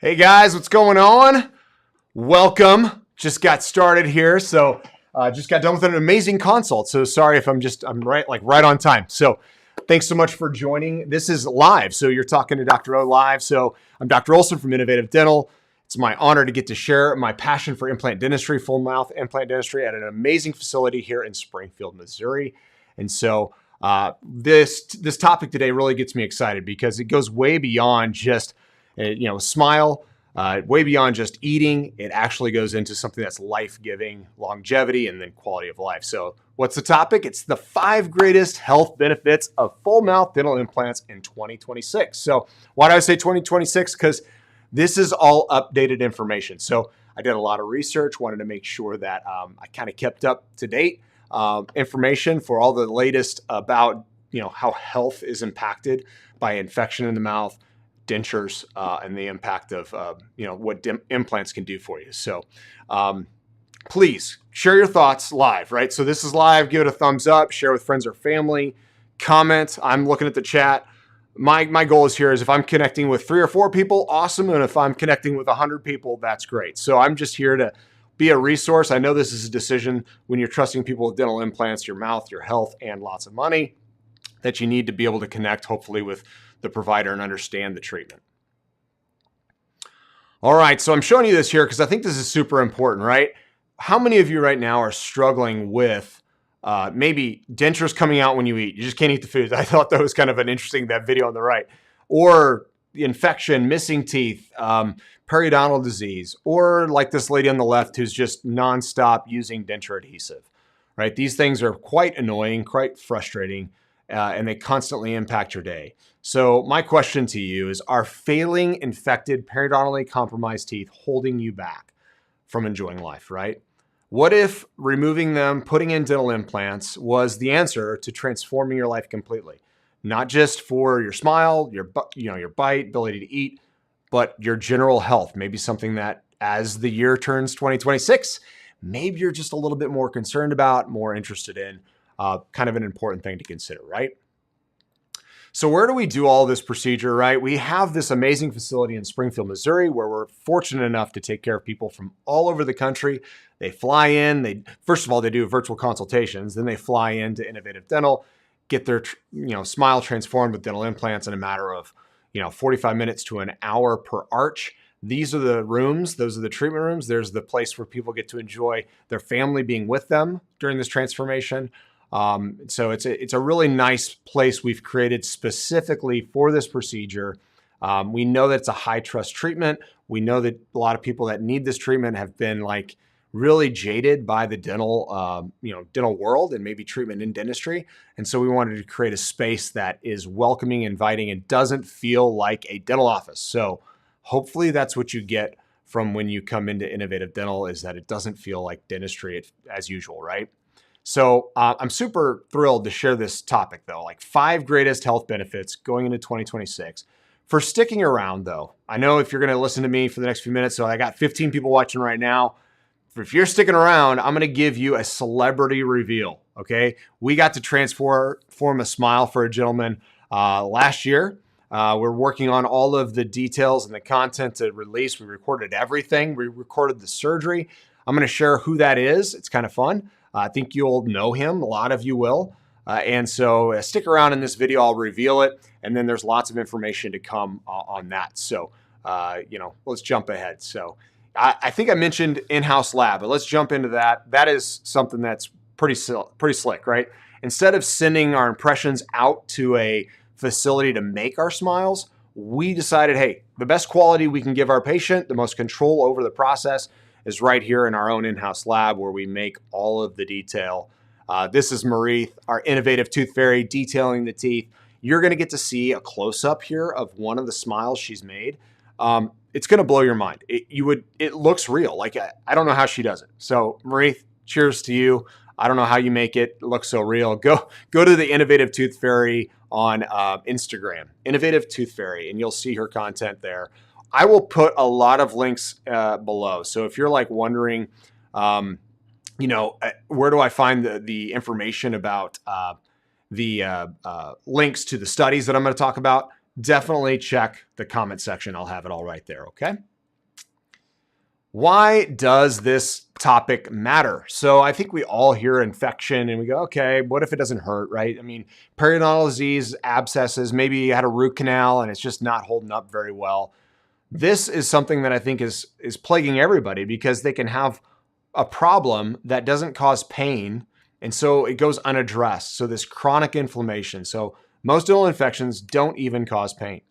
Hey guys, what's going on? Welcome. Just got started here, so just got done with an amazing consult. So sorry if I'm right on time. So thanks so much for joining. This is live, so you're talking to Dr. O live. So I'm Dr. Olsson from Innovative Dental. It's my honor to get to share my passion for implant dentistry, full mouth implant dentistry at an amazing facility here in Springfield, Missouri. And so this topic today really gets me excited because it goes way beyond just smile, way beyond just eating. It actually goes into something that's life-giving, longevity, and then quality of life. So what's the topic? It's the 5 greatest health benefits of full mouth dental implants in 2026. So why do I say 2026? Because this is all updated information. So I did a lot of research, wanted to make sure that I kind of kept up to date information for all the latest about how health is impacted by infection in the mouth, dentures, and the impact of what implants can do for you. So please share your thoughts live, right? So this is live. Give it a thumbs up, share with friends or family, comment. I'm looking at the chat. My goal is here is if I'm connecting with 3 or 4 people, awesome. And if I'm connecting with 100 people, that's great. So I'm just here to be a resource. I know this is a decision when you're trusting people with dental implants, your mouth, your health, and lots of money, that you need to be able to connect hopefully with the provider and understand the treatment. All right, so I'm showing you this here because I think this is super important, right? How many of you right now are struggling with maybe dentures coming out when you eat? You just can't eat the food. I thought that was kind of an interesting, that video on the right. Or infection, missing teeth, periodontal disease, or like this lady on the left who's just nonstop using denture adhesive, right? These things are quite annoying, quite frustrating, and they constantly impact your day. So my question to you is, are failing, infected, periodontally compromised teeth holding you back from enjoying life, right? What if removing them, putting in dental implants was the answer to transforming your life completely? Not just for your smile, your bite, ability to eat, but your general health. Maybe something that as the year turns 2026, maybe you're just a little bit more concerned about, more interested in, kind of an important thing to consider, right? So where do we do all this procedure, right? We have this amazing facility in Springfield, Missouri, where we're fortunate enough to take care of people from all over the country. They fly in, first of all, they do virtual consultations, then they fly into Innovative Dental, get their smile transformed with dental implants in a matter of 45 minutes to an hour per arch. These are the rooms, those are the treatment rooms. There's the place where people get to enjoy their family being with them during this transformation. So it's a really nice place we've created specifically for this procedure. We know that it's a high trust treatment. We know that a lot of people that need this treatment have been really jaded by the dental world and maybe treatment in dentistry. And so we wanted to create a space that is welcoming, inviting, and doesn't feel like a dental office. So hopefully that's what you get from when you come into Innovative Dental, is that it doesn't feel like dentistry as usual, right? So I'm super thrilled to share this topic though, 5 greatest health benefits going into 2026. For sticking around though, I know if you're going to listen to me for the next few minutes, so I got 15 people watching right now. If you're sticking around, I'm going to give you a celebrity reveal, okay? We got to transform a smile for a gentleman last year. We're working on all of the details and the content to release. We recorded everything. We recorded the surgery. I'm going to share who that is. It's kind of fun. I think you'll know him. A lot of you will. And so stick around in this video. I'll reveal it. And then there's lots of information to come on that. So, let's jump ahead. So I think I mentioned in-house lab, but let's jump into that. That is something that's pretty slick, right? Instead of sending our impressions out to a facility to make our smiles, we decided, hey, the best quality we can give our patient, the most control over the process, is right here in our own in-house lab where we make all of the detail. This is Marie, our innovative tooth fairy, detailing the teeth. You're going to get to see a close-up here of one of the smiles she's made. It's going to blow your mind. It looks real. I don't know how she does it. So Marie, cheers to you. I don't know how you make it look so real. Go to the Innovative Tooth Fairy on Instagram, Innovative Tooth Fairy, and you'll see her content there. I will put a lot of links below. So if you're wondering, where do I find the information about the links to the studies that I'm going to talk about, definitely check the comment section. I'll have it all right there, okay? Why does this topic matter? So I think we all hear infection and we go, okay, what if it doesn't hurt, right? I mean, periodontal disease, abscesses, maybe you had a root canal and it's just not holding up very well. This is something that I think is plaguing everybody because they can have a problem that doesn't cause pain, and so it goes unaddressed. So this chronic inflammation. So most dental infections don't even cause pain.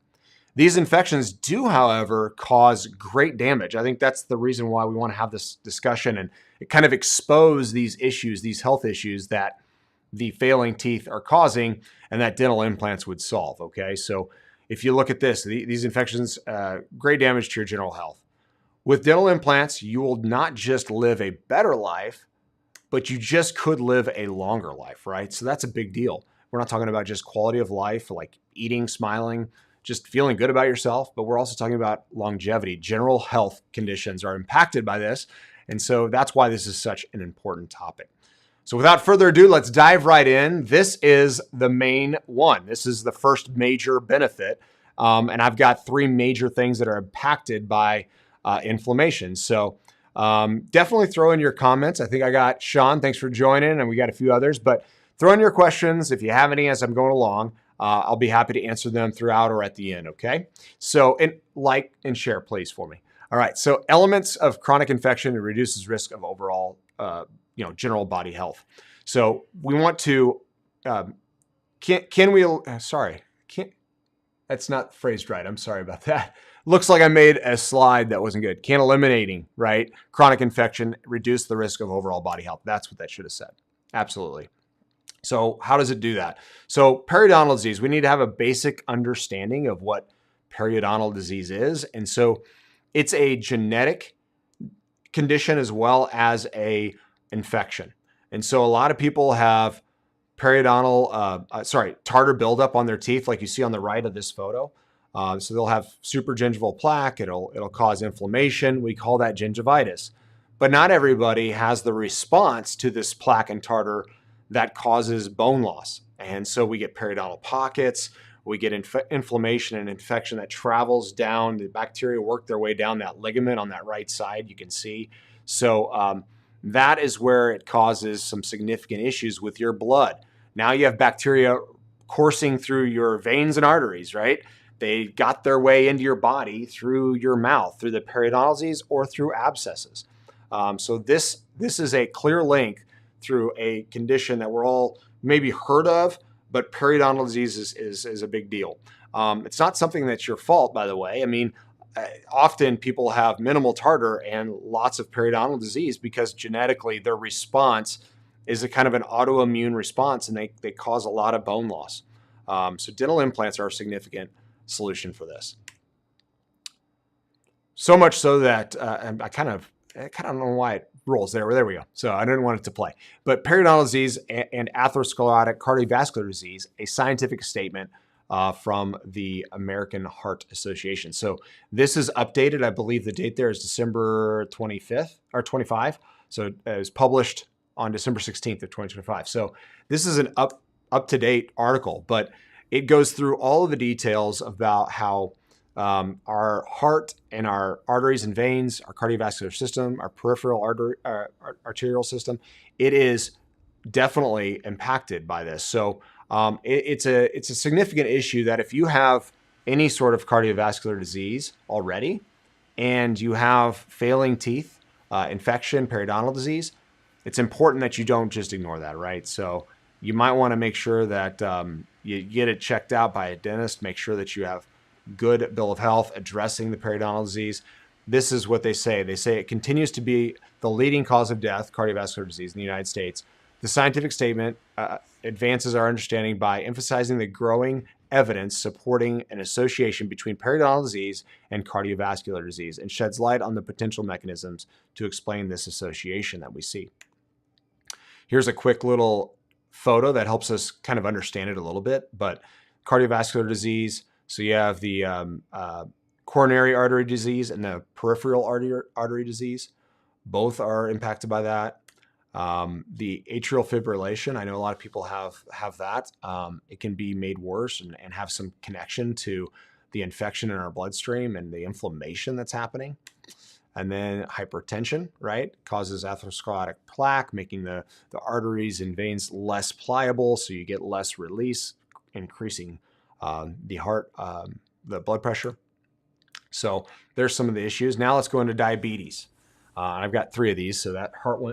These infections do, however, cause great damage. I think that's the reason why we want to have this discussion and kind of expose these issues, these health issues that the failing teeth are causing and that dental implants would solve, okay? So if you look at this, these infections, great damage to your general health. With dental implants, you will not just live a better life, but you just could live a longer life, right? So that's a big deal. We're not talking about just quality of life, like eating, smiling, just feeling good about yourself, but we're also talking about longevity. General health conditions are impacted by this. And so that's why this is such an important topic. So without further ado, let's dive right in. This is the main one. This is the first major benefit. And I've got three major things that are impacted by inflammation. So definitely throw in your comments. I think I got Sean, thanks for joining, and we got a few others, but throw in your questions if you have any as I'm going along. I'll be happy to answer them throughout or at the end, okay? So, and like and share, please, for me. All right, so elements of chronic infection, it reduces risk of overall, general body health. So we want to, that's not phrased right. I'm sorry about that. Looks like I made a slide that wasn't good. Can eliminating, right? Chronic infection, reduce the risk of overall body health. That's what that should have said. Absolutely. So how does it do that? So periodontal disease, we need to have a basic understanding of what periodontal disease is. And so it's a genetic condition as well as a infection. And so a lot of people have tartar buildup on their teeth, like you see on the right of this photo. So they'll have supragingival plaque. It'll cause inflammation. We call that gingivitis. But not everybody has the response to this plaque and tartar that causes bone loss. And so we get periodontal pockets, we get inflammation and infection that travels down. The bacteria work their way down that ligament on that right side, you can see. So that is where it causes some significant issues with your blood. Now you have bacteria coursing through your veins and arteries, right? They got their way into your body through your mouth, through the periodontal disease or through abscesses. So this is a clear link through a condition that we're all maybe heard of, but periodontal disease is a big deal. It's not something that's your fault, by the way. I mean, often people have minimal tartar and lots of periodontal disease because genetically their response is a kind of an autoimmune response and they cause a lot of bone loss. So dental implants are a significant solution for this. So much so that I kind of don't know why it rolls there. There we go. So I didn't want it to play. But periodontal disease and atherosclerotic cardiovascular disease, a scientific statement from the American Heart Association. So this is updated. I believe the date there is December 25th or 25. So it was published on December 16th of 2025. So this is an up-to-date article, but it goes through all of the details about how our heart and our arteries and veins, our cardiovascular system, our peripheral arterial system, it is definitely impacted by this. So it's a significant issue that if you have any sort of cardiovascular disease already, and you have failing teeth, infection, periodontal disease, it's important that you don't just ignore that, right? So you might want to make sure that you get it checked out by a dentist, make sure that you have good bill of health addressing the periodontal disease. This is what they say. They say it continues to be the leading cause of death, cardiovascular disease in the United States. The scientific statement advances our understanding by emphasizing the growing evidence supporting an association between periodontal disease and cardiovascular disease and sheds light on the potential mechanisms to explain this association that we see. Here's a quick little photo that helps us kind of understand it a little bit, but cardiovascular disease, so you have the coronary artery disease and the peripheral artery disease. Both are impacted by that. The atrial fibrillation, I know a lot of people have that. It can be made worse and have some connection to the infection in our bloodstream and the inflammation that's happening. And then hypertension, right, causes atherosclerotic plaque, making the arteries and veins less pliable, so you get less release, increasing the blood pressure. So there's some of the issues. Now let's go into diabetes. I've got 3 of these. So that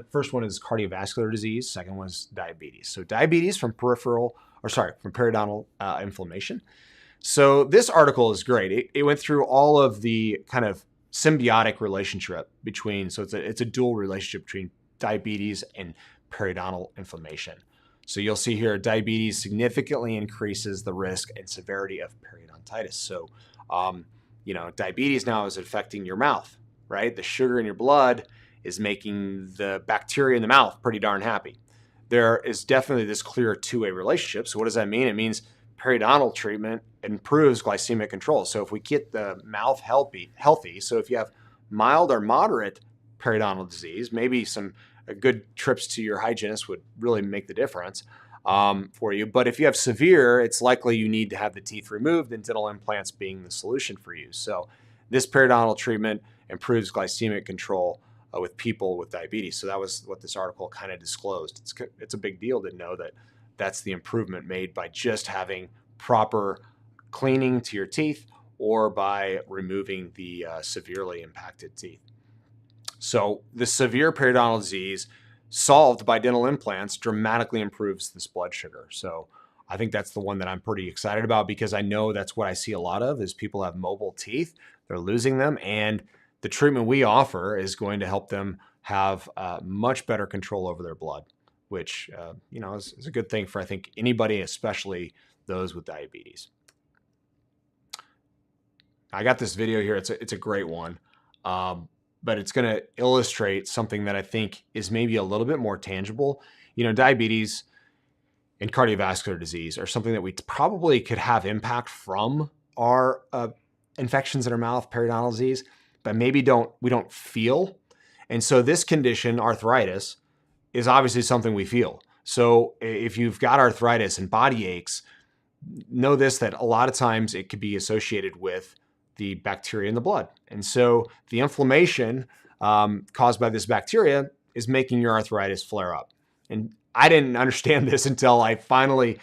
first one is cardiovascular disease. Second one is diabetes. So diabetes from periodontal inflammation. So this article is great. It went through all of the kind of symbiotic relationship between, so it's a dual relationship between diabetes and periodontal inflammation. So you'll see here, diabetes significantly increases the risk and severity of periodontitis. So, diabetes now is affecting your mouth, right? The sugar in your blood is making the bacteria in the mouth pretty darn happy. There is definitely this clear two-way relationship. So what does that mean? It means periodontal treatment improves glycemic control. So if we get the mouth healthy, so if you have mild or moderate periodontal disease, maybe some good trips to your hygienist would really make the difference for you. But if you have severe, it's likely you need to have the teeth removed, and dental implants being the solution for you. So this periodontal treatment improves glycemic control with people with diabetes. So that was what this article kind of disclosed. It's a big deal to know that that's the improvement made by just having proper cleaning to your teeth or by removing the severely impacted teeth. So the severe periodontal disease solved by dental implants dramatically improves this blood sugar. So I think that's the one that I'm pretty excited about, because I know that's what I see a lot of is people have mobile teeth, they're losing them, and the treatment we offer is going to help them have much better control over their blood, which is a good thing for, I think, anybody, especially those with diabetes. I got this video here. It's a great one, but it's going to illustrate something that I think is maybe a little bit more tangible. Diabetes and cardiovascular disease are something that we probably could have impact from our infections in our mouth, periodontal disease, but maybe we don't feel. And so this condition, arthritis, is obviously something we feel. So if you've got arthritis and body aches, know this, that a lot of times it could be associated with the bacteria in the blood. And so the inflammation caused by this bacteria is making your arthritis flare up. And I didn't understand this until I finally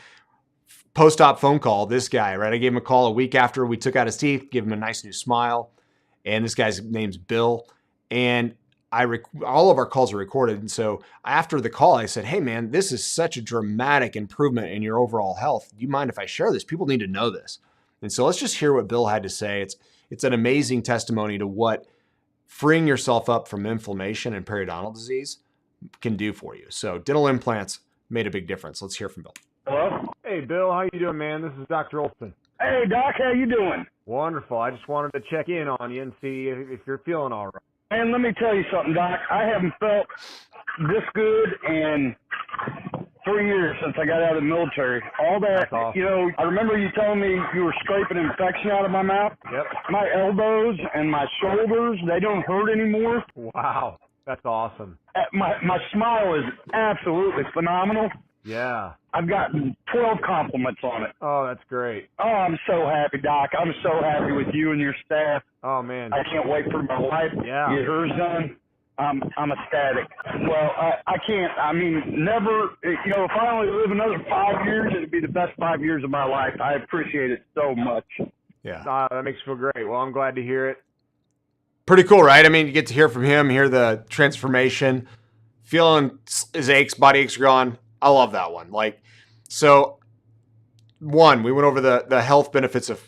post-op phone call this guy, right? I gave him a call a week after we took out his teeth, give him a nice new smile. And this guy's name's Bill. And all of our calls are recorded. And so after the call, I said, hey man, this is such a dramatic improvement in your overall health. Do you mind if I share this? People need to know this. And so let's just hear what Bill had to say. It's an amazing testimony to what freeing yourself up from inflammation and periodontal disease can do for you. So dental implants made a big difference. Let's hear from Bill. Hello? Hey Bill, how you doing, man? This is Dr. Olsson. Hey Doc, how you doing? Wonderful. I just wanted to check in on you and see if you're feeling all right. Man, let me tell you something, Doc. I haven't felt this good in 3 years since I got out of the military. All that, awesome. I remember you telling me you were scraping infection out of my mouth. Yep. My elbows and my shoulders, they don't hurt anymore. Wow, that's awesome. My smile is absolutely phenomenal. Yeah. I've gotten 12 compliments on it. Oh, that's great. Oh, I'm so happy, Doc. I'm so happy with you and your staff. Oh, man. I can't wait for my wife to get hers done. I'm ecstatic. Well, I can't. I mean, never, if I only live another 5 years, it'd be the best 5 years of my life. I appreciate it so much. Yeah. That makes me feel great. Well, I'm glad to hear it. Pretty cool, right? I mean, you get to hear from him, hear the transformation, feeling his aches, body aches are gone. I love that one. So one, we went over the health benefits of,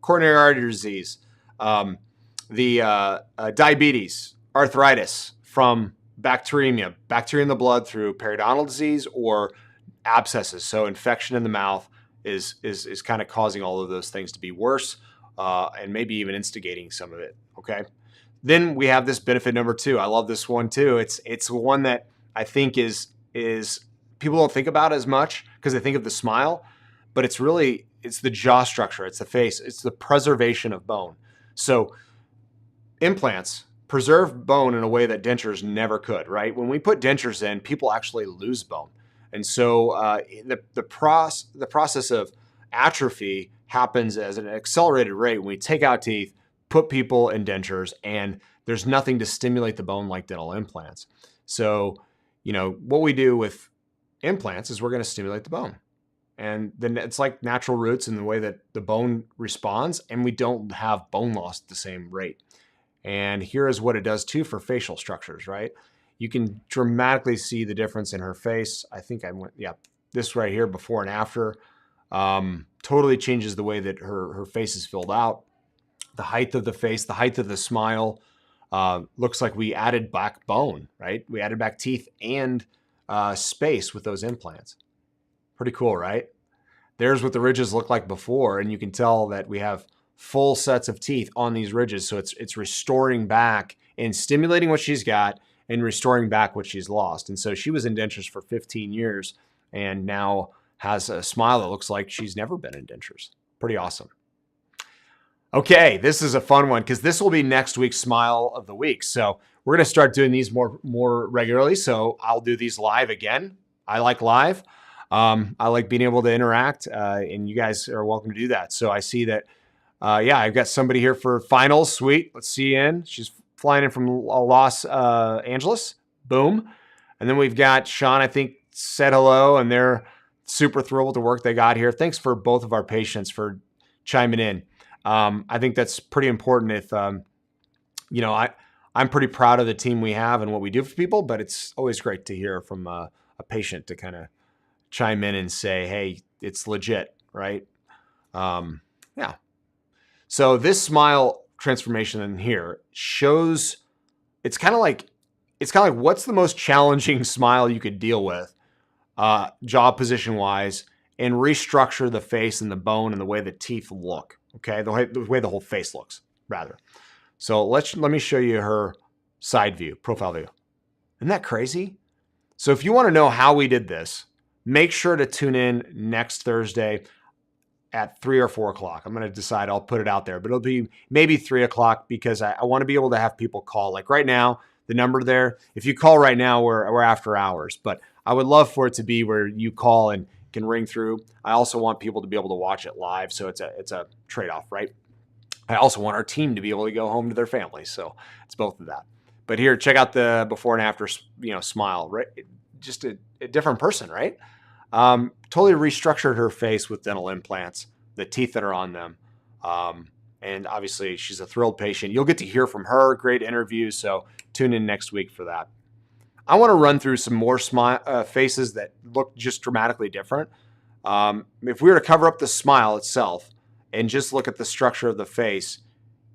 coronary artery disease, the diabetes, arthritis from bacteria in the blood through periodontal disease or abscesses. So infection in the mouth is kind of causing all of those things to be worse, and maybe even instigating some of it. Okay. Then we have this benefit number 2. I love this one too. It's one that I think is people don't think about as much because they think of the smile, but it's the jaw structure, it's the face, it's the preservation of bone. So implants preserve bone in a way that dentures never could, right? When we put dentures in, people actually lose bone. And so the process of atrophy happens as an accelerated rate when we take out teeth, put people in dentures, and there's nothing to stimulate the bone like dental implants. So, what we do with implants is we're going to stimulate the bone. And then it's like natural roots in the way that the bone responds, and we don't have bone loss at the same rate. And here is what it does too for facial structures, right? You can dramatically see the difference in her face. I think this right here, before and after, totally changes the way that her face is filled out. The height of the face, the height of the smile, looks like we added back bone, right? We added back teeth and space with those implants. Pretty cool, right? There's what the ridges look like before, and you can tell that we have full sets of teeth on these ridges. So it's restoring back and stimulating what she's got and restoring back what she's lost. And so she was in dentures for 15 years and now has a smile that looks like she's never been in dentures. Pretty awesome. Okay, this is a fun one because this will be next week's Smile of the Week. So we're going to start doing these more regularly. So I'll do these live again. I like live. I like being able to interact, and you guys are welcome to do that. So I see that, I've got somebody here for finals. Sweet. Let's see you in. She's flying in from Los Angeles. Boom. And then we've got Sean, I think, said hello, and they're super thrilled with the work they got here. Thanks for both of our patients for chiming in. I think that's pretty important if, I'm pretty proud of the team we have and what we do for people, but it's always great to hear from a patient to kind of chime in and say, hey, it's legit, right? So this smile transformation in here shows, it's kind of like what's the most challenging smile you could deal with, jaw position wise, and restructure the face and the bone and the way the teeth look. Okay, the way the whole face looks, rather. So let me show you her side view, profile view. Isn't that crazy? So if you want to know how we did this, make sure to tune in next Thursday at 3 or 4 o'clock. I'm going to decide. I'll put it out there, but it'll be maybe 3 o'clock because I want to be able to have people call. Like right now, the number there, if you call right now, we're after hours, but I would love for it to be where you call and can ring through. I also want people to be able to watch it live. So it's a trade-off, right? I also want our team to be able to go home to their families. So it's both of that. But here, check out the before and after, smile, right? Just a different person, right? Totally restructured her face with dental implants, the teeth that are on them. And obviously she's a thrilled patient. You'll get to hear from her, great interview. So tune in next week for that. I want to run through some more faces that look just dramatically different. If we were to cover up the smile itself and just look at the structure of the face,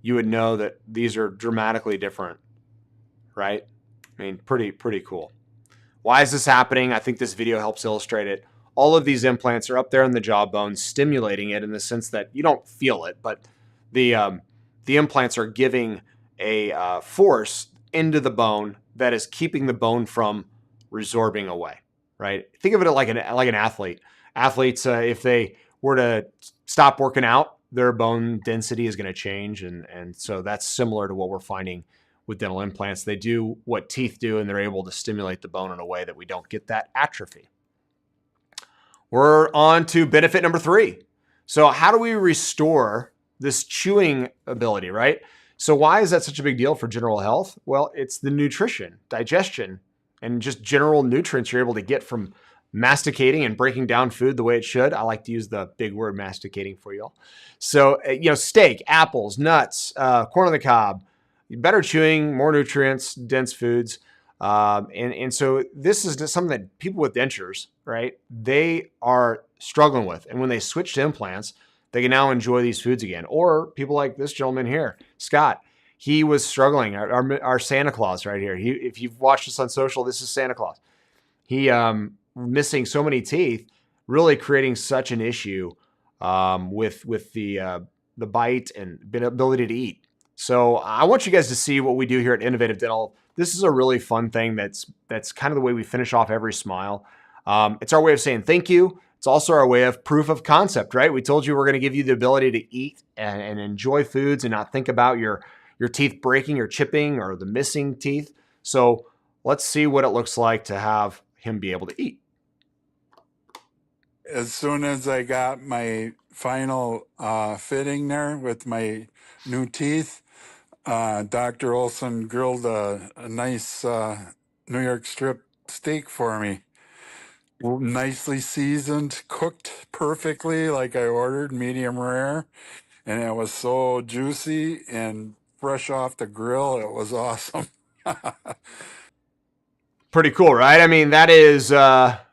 you would know that these are dramatically different, right? I mean, pretty cool. Why is this happening? I think this video helps illustrate it. All of these implants are up there in the jawbone, stimulating it in the sense that you don't feel it, but the implants are giving a force into the bone that is keeping the bone from resorbing away, right? Think of it like an athlete. Athletes, if they were to stop working out, their bone density is going to change. And so that's similar to what we're finding with dental implants. They do what teeth do, and they're able to stimulate the bone in a way that we don't get that atrophy. We're on to benefit number 3. So how do we restore this chewing ability, right? So why is that such a big deal for general health? Well, it's the nutrition, digestion, and just general nutrients you're able to get from masticating and breaking down food the way it should. I like to use the big word masticating for y'all. So, steak, apples, nuts, corn on the cob, better chewing, more nutrients, dense foods. And so this is just something that people with dentures, right, they are struggling with. And when they switch to implants, they can now enjoy these foods again. Or people like this gentleman here, Scott, he was struggling. Our Santa Claus right here. If you've watched us on social, this is Santa Claus. He missing so many teeth, really creating such an issue with the bite and ability to eat. So I want you guys to see what we do here at Innovative Dental. This is a really fun thing that's kind of the way we finish off every smile. It's our way of saying thank you. It's also our way of proof of concept, right? We told you we're going to give you the ability to eat and enjoy foods and not think about your your teeth breaking or chipping or the missing teeth. So let's see what it looks like to have him be able to eat. As soon as I got my final fitting there with my new teeth, Dr. Olsson grilled a nice New York strip steak for me. Nicely seasoned, cooked perfectly like I ordered, medium rare. And it was so juicy and fresh off the grill. It was awesome. Pretty cool, right? I mean, that is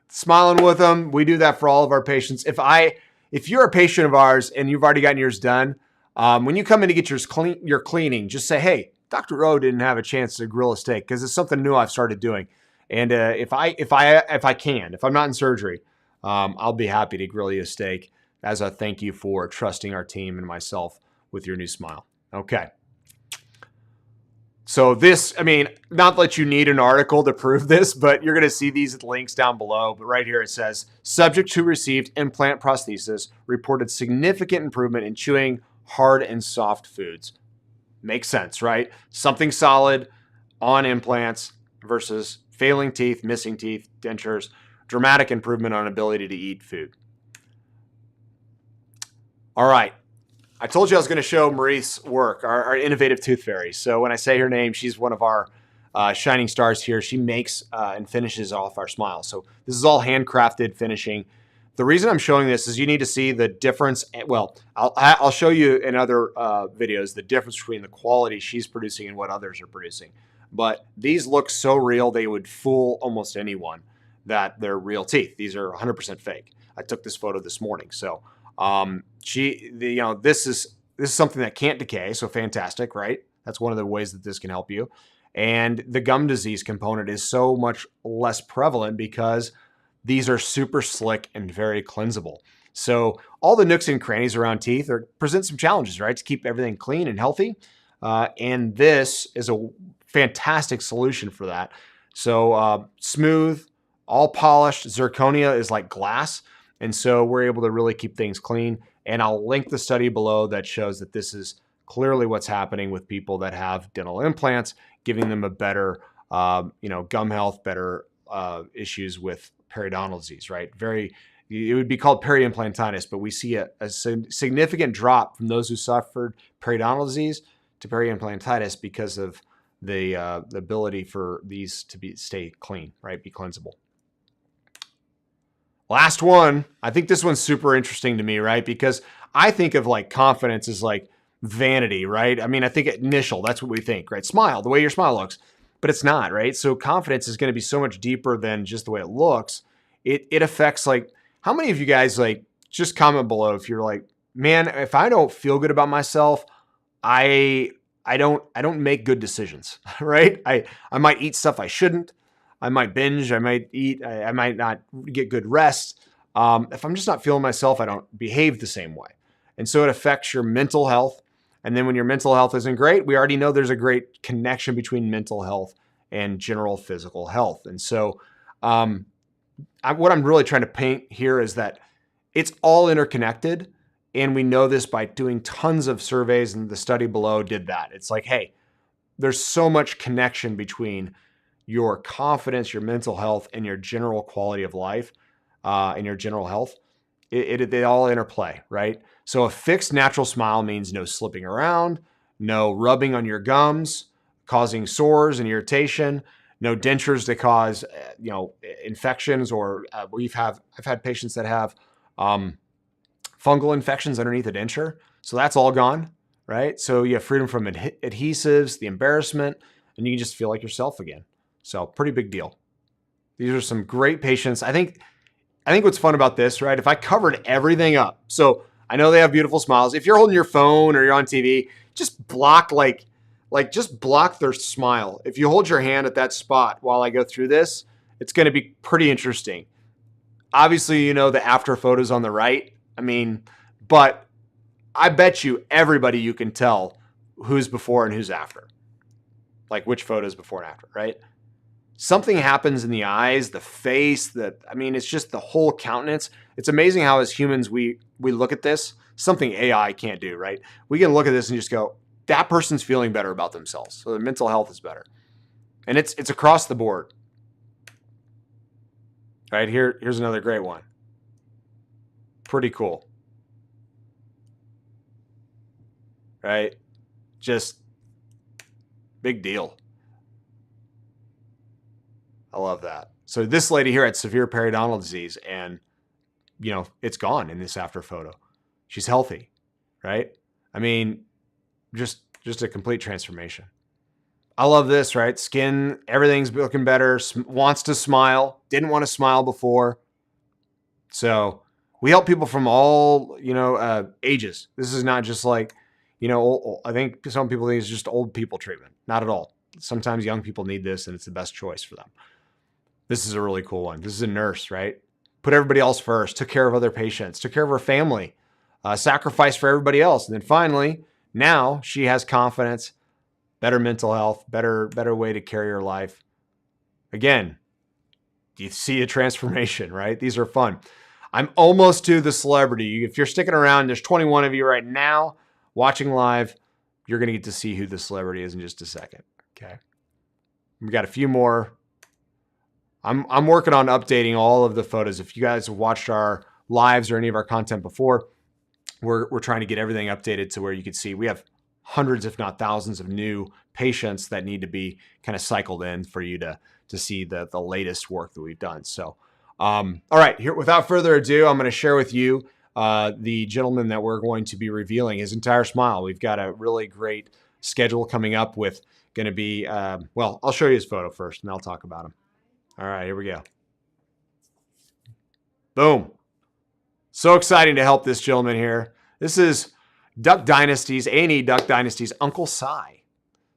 smiling with them. We do that for all of our patients. If you're a patient of ours and you've already gotten yours done, when you come in to get your cleaning, just say, hey, Dr. O didn't have a chance to grill a steak because it's something new I've started doing. And if I'm not in surgery, I'll be happy to grill you a steak as a thank you for trusting our team and myself with your new smile. Okay. So this, I mean, not that you need an article to prove this, but you're going to see these links down below. But right here it says, subject who received implant prosthesis reported significant improvement in chewing hard and soft foods. Makes sense, right? Something solid on implants versus failing teeth, missing teeth, dentures, dramatic improvement on ability to eat food. All right. I told you I was going to show Maurice's work, our innovative tooth fairy. So when I say her name, she's one of our shining stars here. She makes and finishes off our smiles. So this is all handcrafted finishing. The reason I'm showing this is you need to see the difference. Well, I'll show you in other videos the difference between the quality she's producing and what others are producing. But these look so real, they would fool almost anyone that they're real teeth. These are 100% fake. I took this photo this morning. So this is something that can't decay. So fantastic, right? That's one of the ways that this can help you. And the gum disease component is so much less prevalent because these are super slick and very cleansable. So all the nooks and crannies around teeth present some challenges, right? To keep everything clean and healthy. And this is a fantastic solution for that. So smooth, all polished. Zirconia is like glass. And so we're able to really keep things clean. And I'll link the study below that shows that this is clearly what's happening with people that have dental implants, giving them a better, gum health, better issues with periodontal disease, right? It would be called peri-implantitis, but we see a significant drop from those who suffered periodontal disease to peri-implantitis because of the ability for these to stay clean, right? Be cleansable. Last one. I think this one's super interesting to me, right? Because I think of like confidence as like vanity, right? I mean, I think initial, that's what we think, right? Smile, the way your smile looks, but it's not, right? So confidence is going to be so much deeper than just the way it looks. It affects like, how many of you guys like, just comment below if you're like, man, if I don't feel good about myself, I don't make good decisions, right? I might eat stuff I shouldn't. I might binge. I might eat. I might not get good rest. If I'm just not feeling myself, I don't behave the same way. And so it affects your mental health. And then when your mental health isn't great, we already know there's a great connection between mental health and general physical health. And so what I'm really trying to paint here is that it's all interconnected. And we know this by doing tons of surveys, and the study below did that. It's like, hey, there's so much connection between your confidence, your mental health, and your general quality of life, and your general health. They all interplay, right? So a fixed natural smile means no slipping around, no rubbing on your gums, causing sores and irritation, no dentures that cause, infections, or I've had patients that have fungal infections underneath a denture. So that's all gone, right? So you have freedom from adhesives, the embarrassment, and you can just feel like yourself again. So pretty big deal. These are some great patients. I think what's fun about this, right? If I covered everything up, so I know they have beautiful smiles. If you're holding your phone or you're on TV, just block just block their smile. If you hold your hand at that spot while I go through this, it's going to be pretty interesting. Obviously, the after photos on the right. I mean, but I bet you everybody you can tell who's before and who's after. Like which photos before and after, right? Something happens in the eyes, the face, it's just the whole countenance. It's amazing how as humans we look at this, something AI can't do, right? We can look at this and just go, that person's feeling better about themselves. So their mental health is better. And it's across the board. Right here's another great one. Pretty cool. Right? Just big deal. I love that. So this lady here had severe periodontal disease, and it's gone in this after photo. She's healthy, right? I mean, just a complete transformation. I love this, right? Skin, everything's looking better, wants to smile, didn't want to smile before. So we help people from all, ages. This is not just like, I think some people think it's just old people treatment. Not at all. Sometimes young people need this, and it's the best choice for them. This is a really cool one. This is a nurse, right? Put everybody else first, took care of other patients, took care of her family, sacrificed for everybody else. And then finally, now she has confidence, better mental health, better way to carry her life. Again, you see a transformation, right? These are fun. I'm almost to the celebrity. If you're sticking around, there's 21 of you right now watching live. You're going to get to see who the celebrity is in just a second. Okay. We got a few more. I'm working on updating all of the photos. If you guys have watched our lives or any of our content before, we're trying to get everything updated to where you can see we have hundreds, if not thousands, of new patients that need to be kind of cycled in for you to see the latest work that we've done. So, all right, here, without further ado, I'm going to share with you the gentleman that we're going to be revealing his entire smile. We've got a really great schedule coming up with going to be, well, I'll show you his photo first and I'll talk about him. All right, here we go. Boom. So exciting to help this gentleman here. This is Duck Dynasty's, A&E Duck Dynasty's Uncle Si.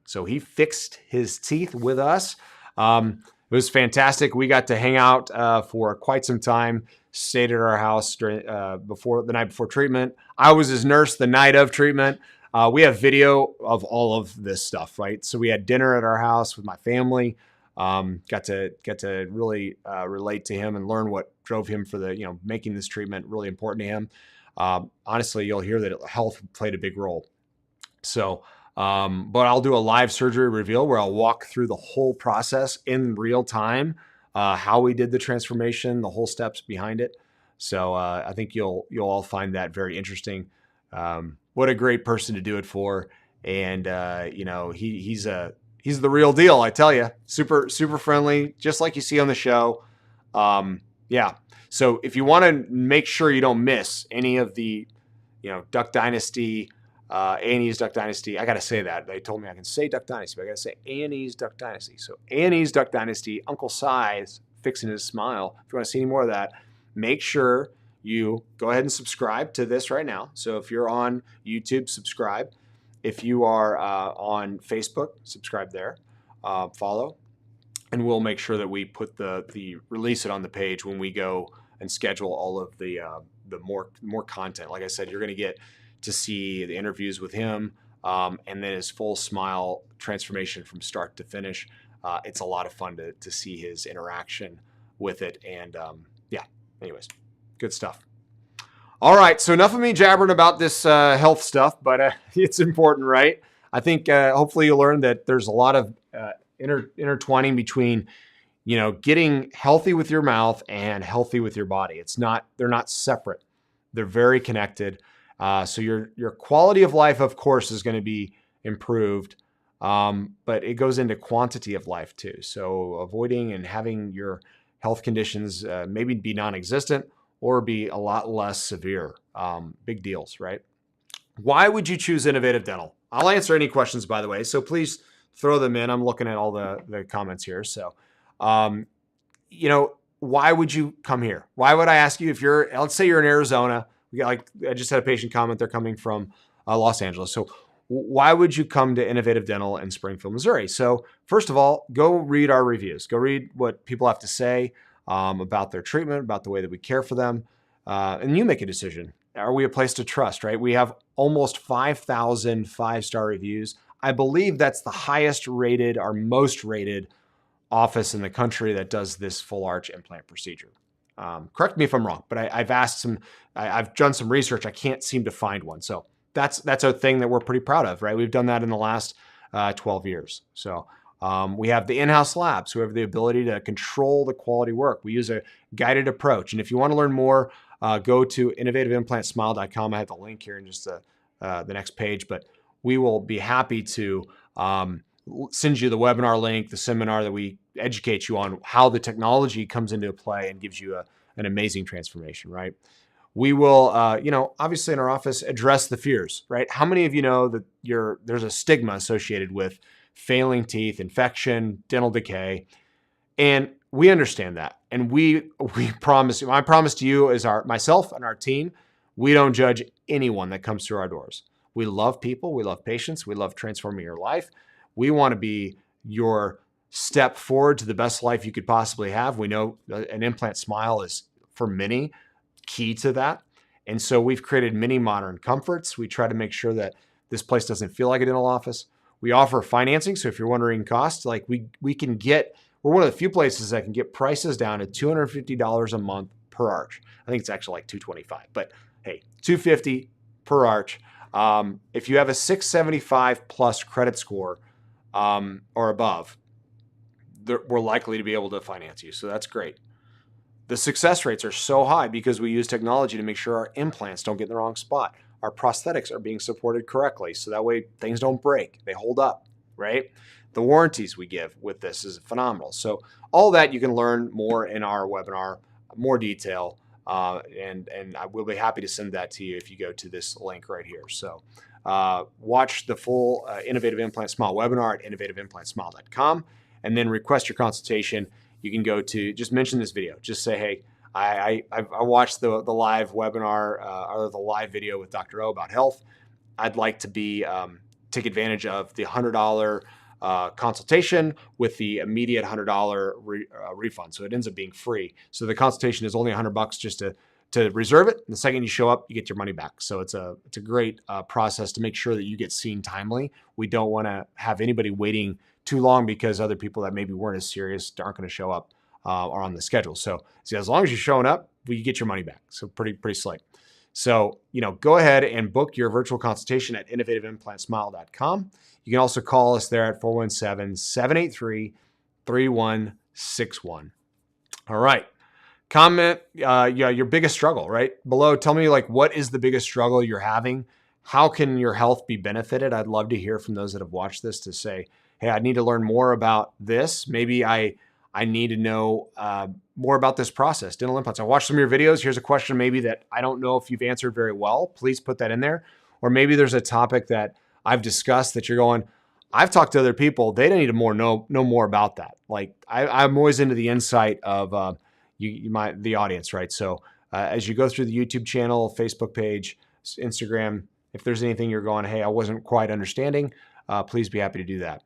So he fixed his teeth with us. It was fantastic. We got to hang out for quite some time, stayed at our house the night before treatment. I was his nurse the night of treatment. We have video of all of this stuff, right? So we had dinner at our house with my family. Got to really relate to him and learn what drove him for the, making this treatment really important to him. Honestly, you'll hear that health played a big role. So, but I'll do a live surgery reveal where I'll walk through the whole process in real time, how we did the transformation, the whole steps behind it. So, I think you'll all find that very interesting. What a great person to do it for. And, he's the real deal. I tell you, super, super friendly, just like you see on the show. Yeah. So if you want to make sure you don't miss any of the, Duck Dynasty, A&E's Duck Dynasty. I got to say that. They told me I can say Duck Dynasty, but I got to say A&E's Duck Dynasty. So A&E's Duck Dynasty, Uncle Si's fixing his smile. If you want to see any more of that, make sure you go ahead and subscribe to this right now. So if you're on YouTube, subscribe. If you are on Facebook, subscribe there, follow, and we'll make sure that we put the release it on the page when we go and schedule all of the more content. Like I said, you're going to get to see the interviews with him, and then his full smile transformation from start to finish. It's a lot of fun to see his interaction with it, and anyways, good stuff. All right, so enough of me jabbering about this health stuff, but it's important, right? I think hopefully you'll learn that there's a lot of intertwining between, getting healthy with your mouth and healthy with your body. They're not separate. They're very connected. So your quality of life, of course, is going to be improved, but it goes into quantity of life too. So avoiding and having your health conditions maybe be non-existent or be a lot less severe. Big deals, right? Why would you choose Innovative Dental? I'll answer any questions, by the way, so please throw them in. I'm looking at all the comments here. So, why would you come here? Why would I ask you let's say you're in Arizona. I just had a patient comment, they're coming from Los Angeles. So why would you come to Innovative Dental in Springfield, Missouri? So first of all, go read our reviews. Go read what people have to say about their treatment, about the way that we care for them. And you make a decision. Are we a place to trust, right? We have almost 5,000 5-star reviews. I believe that's the highest rated or most rated office in the country that does this full arch implant procedure. Correct me if I'm wrong, but I've done some research. I can't seem to find one. So that's a thing that we're pretty proud of, right? We've done that in the last 12 years. So we have the in-house labs who have the ability to control the quality work. We use a guided approach. And if you want to learn more, go to innovativeimplantsmile.com. I have the link here in just the next page, but we will be happy to send you the webinar link, the seminar that we educate you on how the technology comes into play and gives you an amazing transformation, right? We will, obviously in our office, address the fears, right? How many of you know that there's a stigma associated with failing teeth, infection, dental decay? And we understand that. And we promise, my promise to you is myself and our team, we don't judge anyone that comes through our doors. We love people. We love patients. We love transforming your life. We want to be your step forward to the best life you could possibly have. We know an implant smile is, for many, key to that. And so we've created many modern comforts. We try to make sure that this place doesn't feel like a dental office. We offer financing. So if you're wondering costs, like we're one of the few places that can get prices down to $250 a month per arch. I think it's actually like $225, but hey, $250 per arch. If you have a 675 plus credit score or above, we're likely to be able to finance you. So that's great. The success rates are so high because we use technology to make sure our implants don't get in the wrong spot. Our prosthetics are being supported correctly. So that way things don't break. They hold up, right? The warranties we give with this is phenomenal. So all that you can learn more in our webinar, more detail, and I will be happy to send that to you if you go to this link right here. So watch the full Innovative Implant Smile webinar at innovativeimplantsmile.com and then request your consultation. You can go to, just mention this video. Just say, hey, I watched the live webinar or the live video with Dr. O about health. I'd like to take advantage of the $100 consultation with the immediate $100 refund. So it ends up being free. So the consultation is only $100 just to reserve it. And the second you show up, you get your money back. So it's a great process to make sure that you get seen timely. We don't want to have anybody waiting too long because other people that maybe weren't as serious aren't going to show up or on the schedule. So as long as you're showing up, you get your money back. So pretty slick. So, go ahead and book your virtual consultation at innovativeimplantsmile.com. You can also call us there at 417-783-3161. All right. Comment your biggest struggle right below. Tell me what is the biggest struggle you're having? How can your health be benefited? I'd love to hear from those that have watched this to say, hey, I need to learn more about this. Maybe I need to know more about this process, dental implants. I watched some of your videos. Here's a question maybe that I don't know if you've answered very well. Please put that in there. Or maybe there's a topic that I've discussed that you're going, I've talked to other people. They don't need to know more about that. I'm always into the insight of the audience, right? So as you go through the YouTube channel, Facebook page, Instagram, if there's anything you're going, hey, I wasn't quite understanding, please be happy to do that.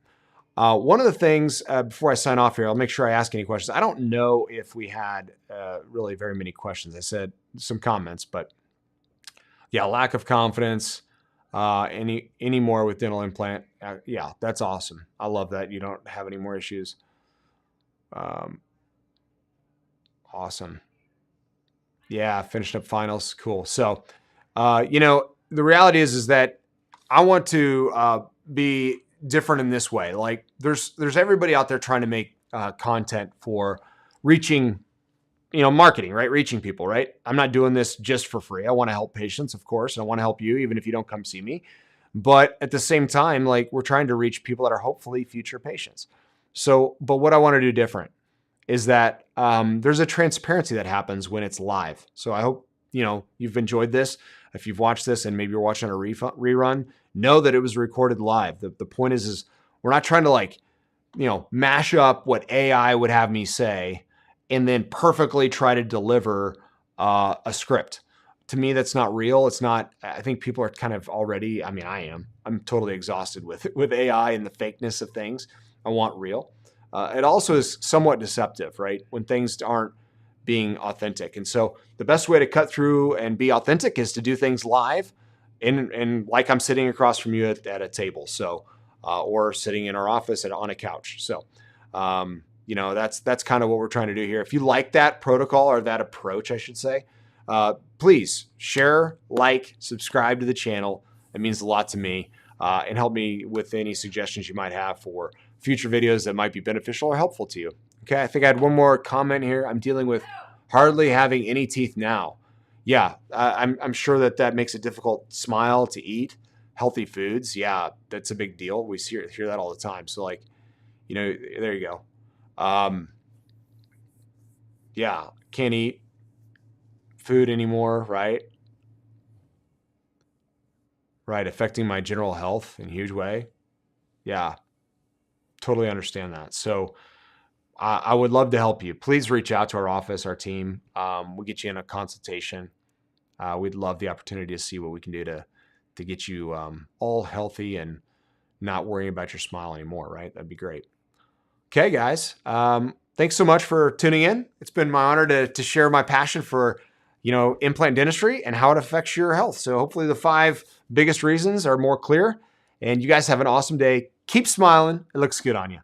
One of the things, before I sign off here, I'll make sure I ask any questions. I don't know if we had really very many questions. I said some comments, but yeah, lack of confidence, any more with dental implant. Yeah, that's awesome. I love that you don't have any more issues. Awesome. Yeah, finished up finals. Cool. So, the reality is that I want to be different in this way. There's everybody out there trying to make content for reaching, marketing, right? Reaching people, right? I'm not doing this just for free. I want to help patients, of course. And I want to help you, even if you don't come see me. But at the same time, we're trying to reach people that are hopefully future patients. So, but what I want to do different is that there's a transparency that happens when it's live. So I hope, you've enjoyed this. If you've watched this and maybe you're watching a rerun, know that it was recorded live. The point is we're not trying to mash up what AI would have me say and then perfectly try to deliver a script. To me, that's not real. It's not, I think people are kind of already, I am. I'm totally exhausted with AI and the fakeness of things. I want real. It also is somewhat deceptive, right? When things aren't being authentic. And so the best way to cut through and be authentic is to do things live and like I'm sitting across from you at a table. So, or sitting in our office on a couch. So, that's kind of what we're trying to do here. If you like that protocol or that approach, I should say, please share, subscribe to the channel It means a lot to me, and help me with any suggestions you might have for future videos that might be beneficial or helpful to you. Okay, I think I had one more comment here. I'm dealing with hardly having any teeth now. Yeah, I'm sure that makes it difficult smile to eat healthy foods. Yeah, that's a big deal. We hear that all the time. So like, there you go. Yeah, can't eat food anymore, right? Right, affecting my general health in a huge way. Yeah, totally understand that. So I would love to help you. Please reach out to our office, our team. We'll get you in a consultation. We'd love the opportunity to see what we can do to get you all healthy and not worrying about your smile anymore, right? That'd be great. Okay, guys. Thanks so much for tuning in. It's been my honor to share my passion for, implant dentistry and how it affects your health. So hopefully the 5 biggest reasons are more clear, and you guys have an awesome day. Keep smiling. It looks good on you.